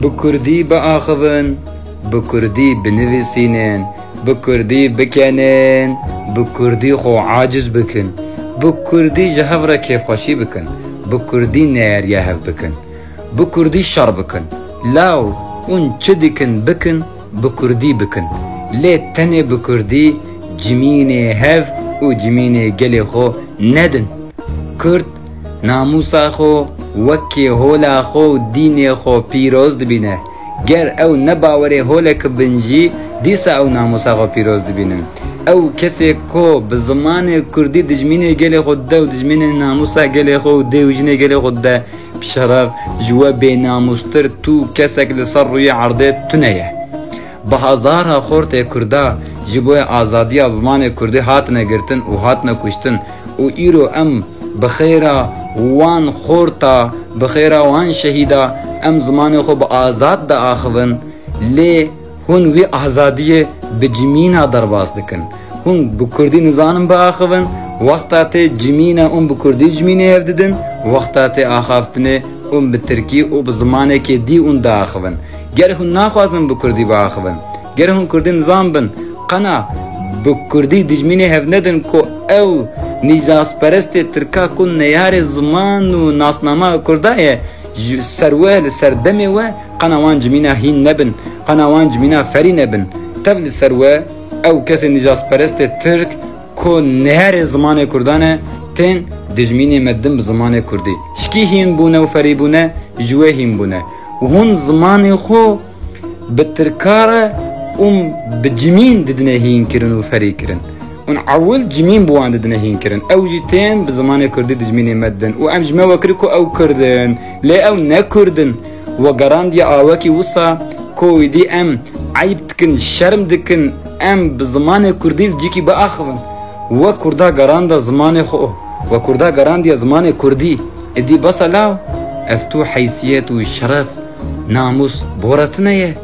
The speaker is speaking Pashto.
بكردي بآخذن بكردي بنفسينن بكردي بكنن بكردي خو عاجز بكن بكردي جهفرة كيف خوشي بكن بكردي نار يهف بكن بكردي شر بكن لاو اون چدكن بكن بكردي بكن ليه تنه بكردي جميني هف و جميني قلي خو ندن كرد ناموسا خو وكي هولا خو ديني خو بيروز دبينه گر او نباوري هولك بنجي ديسا او ناموسا خو بيروز دبينن او كسي كو بزمان كردي دجميني قلي خود دا و دجميني ناموسا قلي خود دا و جيني قلي خود دا بشرف جوا بي ناموستر تو كسك لسر روي عرضي تنيه بهزارها خورت كردا جبوي آزادي زمان كردي هاتنا گرتن و هاتنا كشتن و ايرو ام بخيرا وان خورتا بخيرا وان شهيدا ام زمان خو بآزاد دا آخون لي هون وي آزادية بجمينا درباز دكن هون بكردي نزانم بآخون وقتات جمينا بكردي جميني هفددن وقتات آخافتني بتركي و بزمانه كي دي دا آخون گر هون ناخوازن بكردي بآخون گر هون كردي نظام بن قنا بكردي دجميني هفندن كو او نيزاس پرست تركا كون نيار زمان و ناسنامه كردايه سروه سردمي و قنوان جمينا هين نبن قنوان جمينا فري نبن تبل سروه او كسي نيزاس پرست ترك كو نهار زمان كردانه تن دجميني مدن بزمان كردي شكي هين بونه و فري بونه جوه هين بونه وهون زمان خو بتركاره بجمين ددنا هين كرن و فري كرن ونعول جمين بوان ددنا هين كرن او جيتين بزمان كردي دجميني مدن و ام جمع وكركو او كردن لا او نكردن وقران دي آواكي وصا كو دي ام عيب تكن شرم دكن ام بزمان كردي جيكي بآخفن و كردا قران دا زمان خو و كردا قران دي زمان كردي ادي بس لاو افتو حيثيات و شرف ناموس بورتنا